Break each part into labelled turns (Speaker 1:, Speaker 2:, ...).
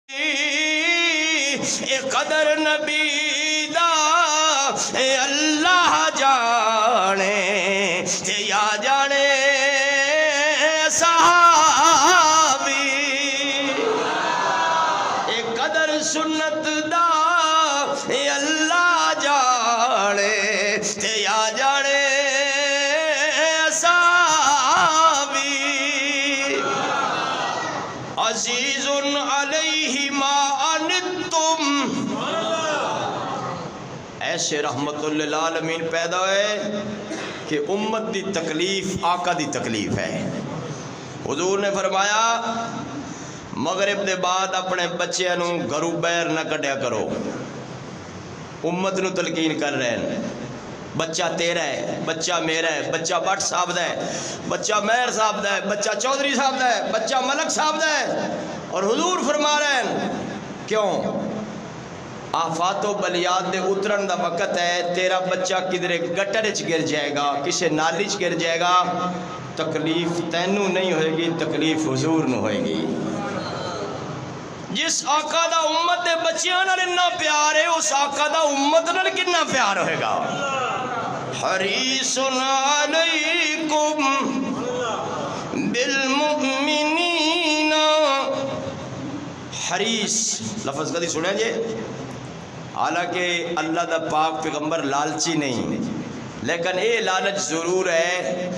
Speaker 1: اے قدر نبی دا اے اللہ جانے تے یا جانے صحابی اے قدر سنت دا اے اللہ جانے تے یا جانے صحابی عزیز علیہ ما انتم ایسے رحمت للعالمین پیدا ہے کہ امت دی تکلیف آقا دی تکلیف ہے۔ حضور نے فرمایا مغرب دے بعد اپنے بچے نو گھروں باہر نہ کڈیا کرو، امت نو تلقین کر رہے ہیں بچہ تیرا ہے، بچہ میرا ہے، بچہ بٹ صاحب دا ہے، بچہ مہر صاحب دا ہے، بچہ چودھری صاحب دا ہے، بچہ ملک صاحب دا ہے۔ اور حضور فرما رہے ہیں کیوں؟ آفات و بلیات دے اترن دا وقت ہے، تیرا بچہ کدھرے گٹر چ گر جائے گا، کسے نالی چ گر جائے گا، تکلیف تینوں نہیں ہوئے گی، تکلیف حضور نو ہوئے گی۔ جس آقا دا امت دے بچیاں نال اتنا پیار ہے، اس آقا دا امت نال کتنا پیار ہوئے گا۔ حریص علیکم بالمؤمنین، حریص لفظ کدی سنیا جی؟ حالانکہ اللہ دا پاک پیغمبر لالچی نہیں، لیکن اے لالچ ضرور ہے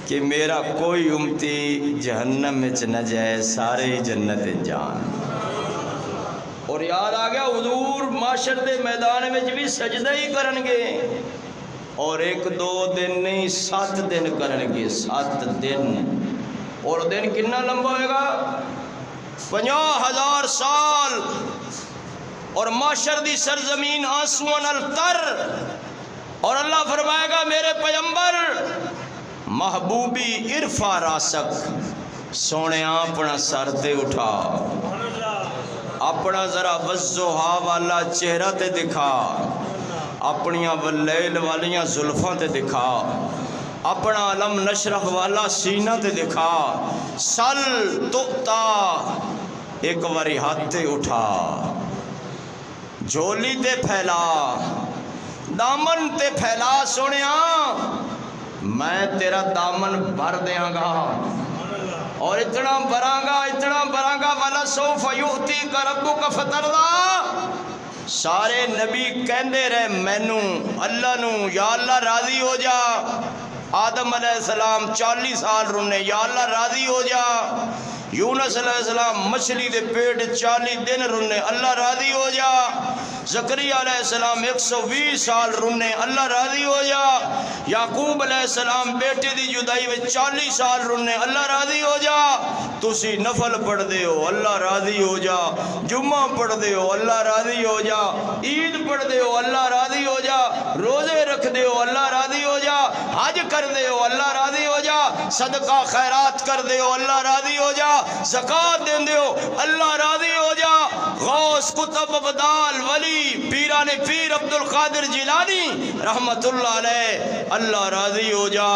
Speaker 1: کہ میرا کوئی امتی جہنم میں نہ جائے، سارے ہی جنت جان۔ اور یاد آ گیا حضور معاشر دے میدان میں بھی سجدہ ہی کرنگے، اور 1-2 دن نہیں 7 دن کرنگے، 7 دن۔ اور دن کتنا لمبا ہوئے گا؟ 50,000 سال۔ اور معاشر دی سرزمین آنسوان التر، اور اللہ فرمائے گا میرے پیغمبر محبوبی ارفع راسک، سونے اپنا سر تے اٹھا، اپنا ذرا وضحا والا چہرہ تے دکھا، اپنیاں واللیل والیاں زلفاں تے دکھا، اپنا علم نشرح والا سینہ تے دکھا، سل تؤتا، ایک واری ہاتھ تے اٹھا، جھولی تے پھیلا، دامن تے پھیلا، سونیا میں تیرا دامن بھر دیاں گا، اور اتنا برانگا والا سوف یؤتیک ربک فترضی۔ سارے نبی کہندے رہے مینوں اللہ نو، یا اللہ راضی ہو جا۔ آدم علیہ السلام 40 سال رنے، یا اللہ راضی ہو جا۔ یونس علیہ السلام مچھلی دے پیٹ 40 دن رنے، اللہ راضی ہو جا۔ زکریا علیہ السلام 120 سال رنے، اللہ راضی ہو جا۔ یعقوب علیہ السلام بیٹے دی جدائی میں 40 سال رنے، اللہ راضی ہو جا۔ تسی نفل پڑھ دے ہو، اللہ راضی ہو جا۔ جمعہ پڑھ دے ہو، اللہ راضی ہو جا۔ عید پڑھ دے ہو، اللہ راضی ہو جا۔ روزے رکھ دے ہو، اللہ راضی ہو جا۔ حج کر دے ہو، اللہ راضی ہو جا۔ صدقہ خیرات کر دے ہو، اللہ راضی ہو جا۔ زکاة دین دے ہو، اللہ راضی ہو جا۔ غوث قطب ابدال ولی پیران پیر عبدالقادر جیلانی رحمت اللہ علیہ، اللہ راضی ہو جا،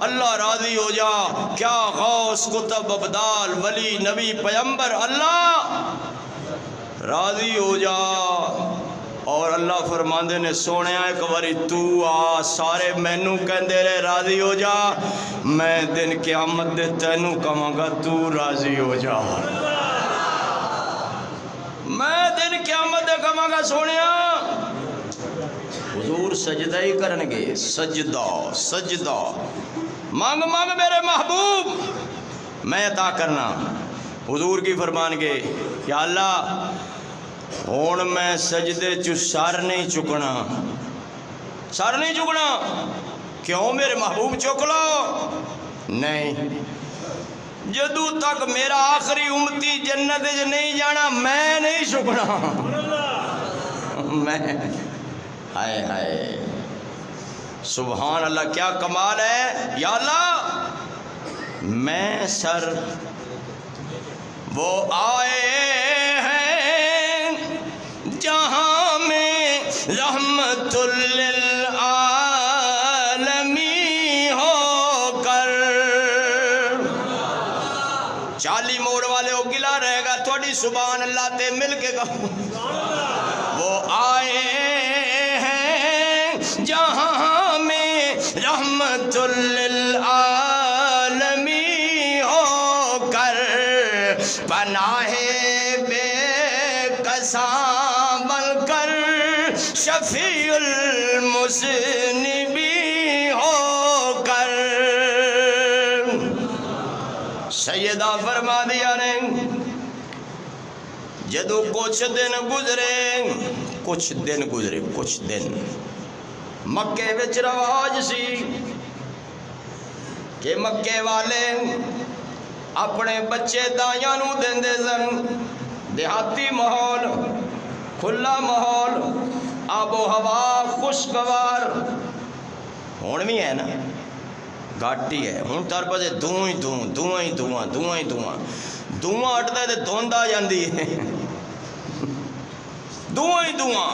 Speaker 1: اللہ راضی ہو جا۔ کیا غوث قطب ابدال ولی نبی پیغمبر اللہ راضی ہو جا۔ اور اللہ فرماندے نے سونے ایک باری تو آ، سارے مینوں کہندے رہے راضی ہو جا، میں دن قیامت دے تینوں کہاں گا تو راضی ہو جا۔ میں دن قیامت دے کہاں گا سونیا۔ حضور سجدہ ہی کرنگے، سجدہ مانگ میرے محبوب، میں عطا کرنا۔ حضور کی فرمانگے یا اللہ ہون میں سجدے چو سر نہیں چکنا، کیوں میرے محبوب چک لو؟ نہیں، جدو تک میرا آخری امتی جنت جو نہیں جانا میں نہیں چکنا۔ میں ہائے سبحان اللہ، کیا کمال ہے۔ یا اللہ میں سر وہ آئے ہیں جہاں میں رحمت للعالمین ہو کر، 40 موڑ والے ہو گلا رہے گا تھوڑی سبحان اللہ تے مل مل کے کہو وہ آئے ہیں جہاں میں رحمت للعالمین ہو کر پناہ بے کساں بن کر شفیع المذنبین ہو کر۔ سیدہ فرما دیا نے جدو کچھ دن گزرے مکے وچ رواج سی کہ مکے والے اپنے بچے دائیاں نو دیندے سن۔ دیہاتی ماحول، کھلا ماحول، آب و ہوا خوشگوار، ہون بھی ہے نا گھاٹی ہے، ہون تر پاسے دھواں ہی دھواں اٹھتا ہے تے دھند آ جاندی ہے، دھواں ہی دھواں۔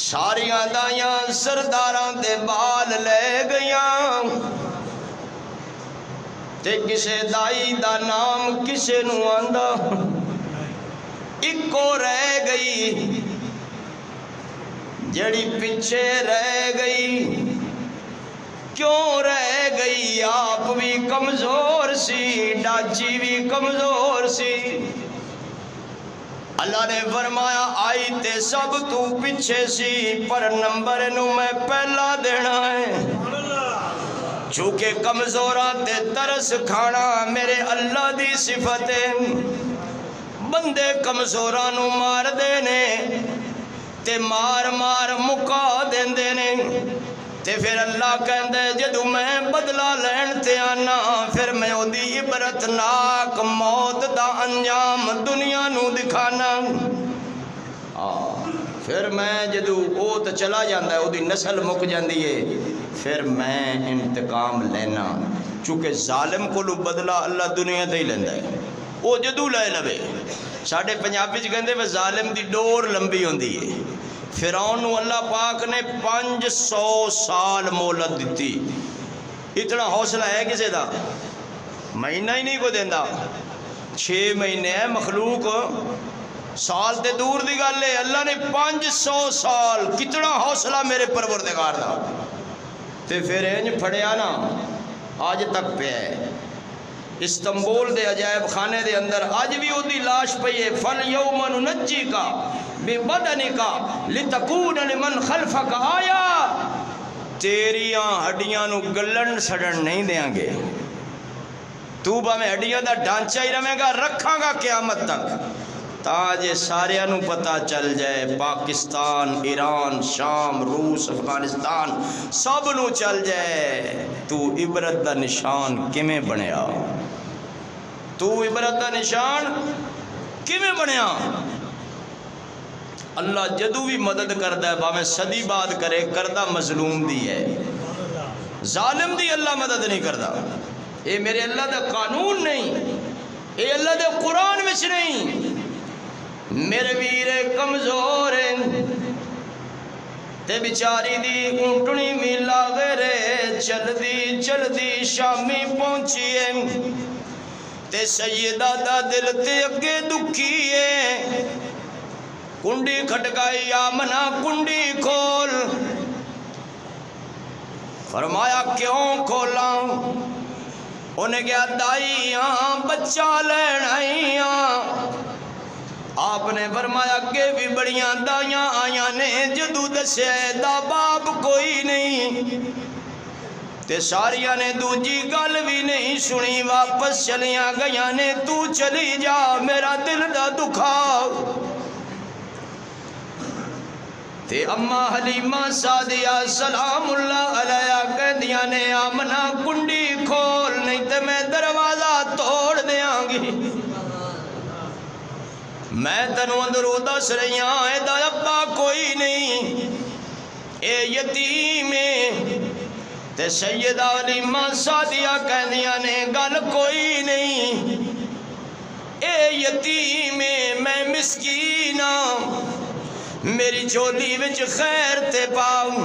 Speaker 1: ساریاں دائیاں سرداراں دے بال لے گئیاں تے کسے دائی دا نام کسے نو آندا، اکو رہ گئی جڑی پیچھے رہ گئی۔ کیوں رہ گئی؟ آپ بھی کمزور سی، ڈاچی بھی کمزور سی۔ اللہ نے فرمایا آئی تے سب تو پیچھے سی پر نمبر نو میں پہلا دینا ہے، چونکہ کمزوراں تے ترس کھانا میرے اللہ دی صفت ہے۔ بندے کمزوراں نو مار دینے تے مار مکا دیندے نے تے پھر اللہ کہندے جدو میں بدلہ لین تے آنا پھر میں او دی عبرتناک موت دا انجام دنیا نو دکھانا۔ پھر میں جدو او تے چلا جاندہ ہے او دی نسل مک جاندی ہے پھر میں انتقام لینا، چونکہ ظالم کو لو بدلہ اللہ دنیا تے ہی لیندہ ہے، او جدو لے لوے۔ ساڑھے پنجابی چ کہندے وہ ظالم دی ڈور لمبی ہوندی ہے۔ فرعون نو اللہ پاک نے 500 سال مہلت دیتی، اتنا حوصلہ ہے کسے دا؟ مہینہ ہی نہیں کو دیندہ، 6 مہینے ہے مخلوق، سال تے دور دی گل ہے، اللہ نے 500 سال، کتنا حوصلہ میرے پروردگار دا۔ تے پھر انج پھڑیا نا آج تک پہ ہے استنبول دے عجائب خانے دے اندر آج بھی وہ دی لاش پئی ہے۔ فَالْيَوْمَ نُنَجِّيكَ بِبَدَنِكَ لِتَكُونَ لِمَنْ خَلْفَكَ آیا، تیریاں ہڈیاں نو گلن سڑن نہیں دیاں گے، تو با میں ہڈیاں دا ڈھانچہ ہی رہے گا، رکھاں گا قیامت تک، تاج ساریاں نو پتہ چل جائے، پاکستان، ایران، شام، روس، افغانستان سب نو چل جائے تو عبرت دا نشان کیویں بنیا، تو عبرت دا نشان کیویں بنیا۔ اللہ جدو بھی مدد کردا ہے باویں صدی بعد کرے، کردہ مظلوم دی ہے، ظالم دی اللہ مدد نہیں کردا۔ اے میرے اللہ دا قانون نہیں، اے اللہ دے قرآن وچ نہیں۔ میرے ویرے کمزور ہیں تے بیچاری دی اونٹنی میلا غیرے چل دی شامی پہنچی ہے تے سیدہ دا دل تے اگے دکھی ہے، کنڈی کھٹکائی آمنہ کنڈی کھول، فرمایا کیوں کھولا؟ انہیں کیا دائیاں بچہ لین آئیاں۔ آپ نے فرمایا کہ بھی بڑیاں دائیاں آیاں نے جدو دسے دا باپ کوئی نہیں، تے ساریاں نے دوجی گل بھی نہیں سنی، واپس چلیاں گیاں نے، تو چلی جا میرا دل دا دکھا۔ تے اماں حلیمہ سعدیہ سلام اللہ علیہ کہندیاں نے آمنہ کنڈی کھول نہیں تے میں دروازہ توڑ دیاں گی، میں تنو اندر دس رہیاں اے دا ابا کوئی نہیں، اے یتیم تے سیدہ حلیمہ سعدیہ کہندیاں نے گل کوئی نہیں، اے یتیم میں مسکینہ، میری جھولی وچ خیر تے پاؤں،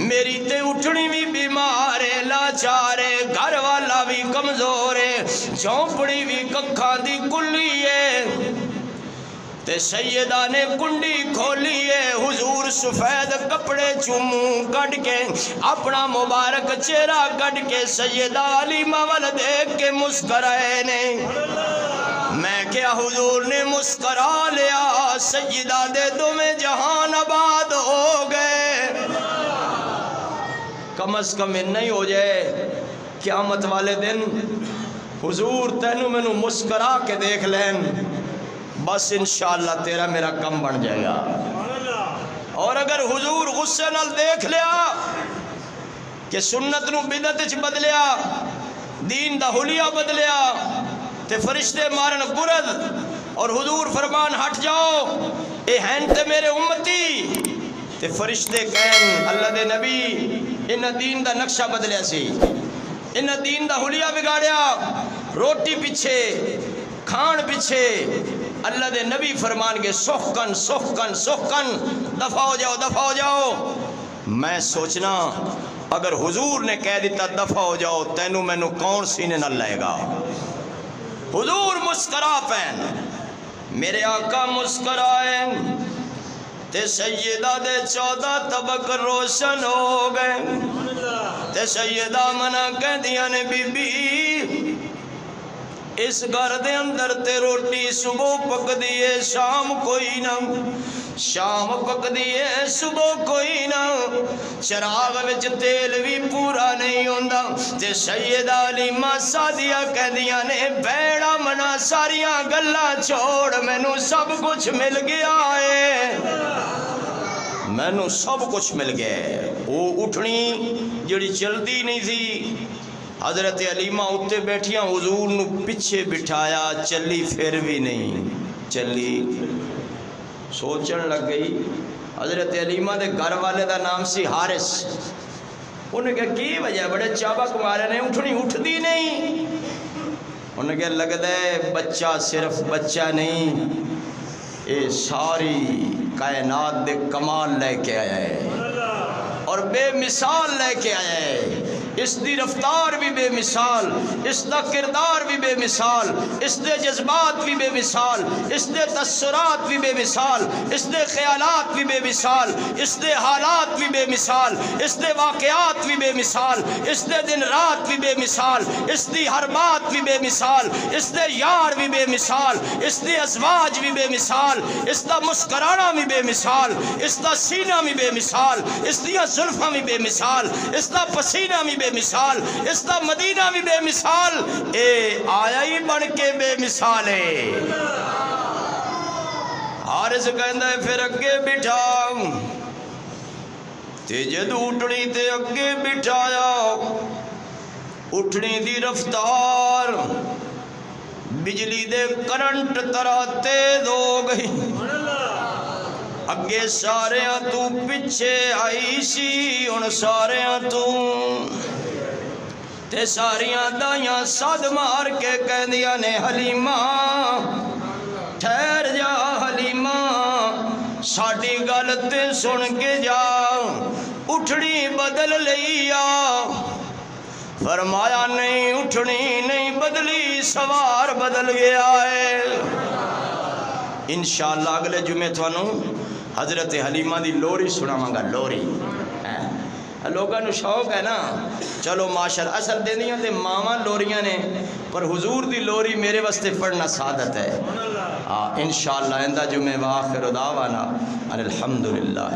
Speaker 1: میری تے اٹھنی بھی بیمار ہے، لاچار ہے، گھر والا بھی کمزور ہے، جھونپڑی بھی ککھاں دی کلی ہے تے سیدہ نے کنڈی کھولی ہے حضور سفید کپڑے چوموں کٹ کے اپنا مبارک چہرہ کٹ کے سیدہ علیمہ وال دیکھ کے مسکرائے نے میں کیا حضور نے مسکرا لیا سیدہ دے دو میں جہان آباد ہو گئے کم از کم نہیں ہو جائے قیامت والے دن حضور تینوں میں نو مسکرا کے دیکھ لین بس انشاءاللہ تیرا میرا کم بن جائے گا اور اگر حضور غصے نال دیکھ لیا کہ سنت نو بدعت وچ بدلیا دین دا حلیہ بدلیا تے فرشتے مارن گرد اور حضور فرمان ہٹ جاؤ اے ہیں تے میرے امتی تے فرشتے کہیں اللہ دے نبی انہ دین دا نقشہ بدلیا سی انہ دین دا حلیہ بگاڑیا روٹی پیچھے کھان پیچھے اللہ دے نبی فرمان کے سخکن سخکن سخکن دفع ہو جاؤ میں سوچنا اگر حضور نے کہہ دیتا دفع ہو جاؤ تینوں میں نو کون سینے نہ لائے گا حضور مسکرا پین میرے آقا مسکرائیں تے سیدہ دے 14 طبق روشن ہو گئے تے سیدہ منع کہہ دیا نے بی بی اس گھر دے اندر تے روٹی صبح پک دیئے شام کوئی نہ شام پک دیئے صبح کوئی نہ چراغ وچ تیل بھی پورا نہیں ہوندا تے سیدہ علیمہ سادیہ کہہ دیا نے بیڑا منا ساریاں گلاں چھوڑ مینوں سب کچھ مل گیا ہے مینوں سب کچھ مل گیا ہے وہ اٹھنی جڑی چلدی نہیں تھی حضرت علیمہ اتے بیٹھیاں حضور نو پچھے بٹھایا چلی پھر بھی نہیں چلی سوچن لگ گئی حضرت علیمہ دے گھر والے دا نام سی حارث انہیں کہا کی وجہ بڑے چابک مارے نے اٹھنی اٹھ دی نہیں انہیں کہا لگ دے بچہ صرف بچہ نہیں اے ساری کائنات دے کمال لے کے آیا ہے اور بے مثال لے کے آیا ہے اس دی رفتار بھی بے مثال اس دا کردار بھی بے مثال اس دے جذبات بھی بے مثال اس دے تاثرات بھی بے مثال اس دے خیالات بھی بے مثال اس دے حالات بھی بے مثال اس دے واقعات بھی بے مثال اس دے دن رات بھی بے مثال اس دی ہر بات بھی بے مثال اس دے یار بھی بے مثال اس دے ازواج بھی بے مثال اس دا مسکرانا بھی بے مثال اس دا سینہ بھی بے مثال اس دیا زلفاں بھی بے مثال اس دا پسینہ بھی بے مثال اس دا مدینہ بھی بے مثال اے آیا ہی بڑھ کے بے مثال ہے حارث کہندہ ہے پھر اگے بٹھا تے جد اٹھنی تے اگے بٹھایا اٹھنی دی رفتار بجلی دے کرنٹ طرح تیز ہو گئی اگے سارے تو پچھے آئی سی ان سارے تو تے ساریاں دائیاں صد مار کے کہہ دیا نے حلیمہ ٹھہر جا حلیمہ ساڑی غلطیں سن کے جا اٹھنی بدل لیا فرمایا نہیں اٹھنی نہیں بدلی سوار بدل گیا ہے انشاءاللہ اگلے جمعے تھانوں حضرت حلیمہ دی لوری سنا مانگا لوری لوگاں نو شوق ہے نا چلو ماشاءاللہ اصل دے دیاں تے ماما لوریاں نے پر حضور دی لوری میرے واسطے پڑھنا سعادت ہے انشاءاللہ اندہ جمعے وآخر دعوانا الحمدللہ